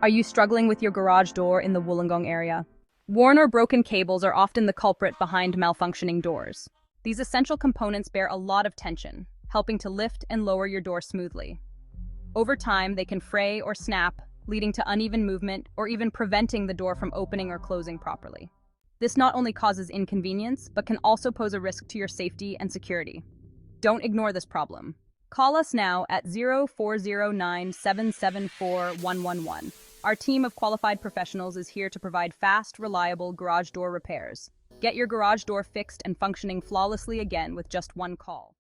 Are you struggling with your garage door in the Wollongong area? Worn or broken cables are often the culprit behind malfunctioning doors. These essential components bear a lot of tension, helping to lift and lower your door smoothly. Over time, they can fray or snap, leading to uneven movement or even preventing the door from opening or closing properly. This not only causes inconvenience, but can also pose a risk to your safety and security. Don't ignore this problem. Call us now at 0409-774-111. Our team of qualified professionals is here to provide fast, reliable garage door repairs. Get your garage door fixed and functioning flawlessly again with just one call.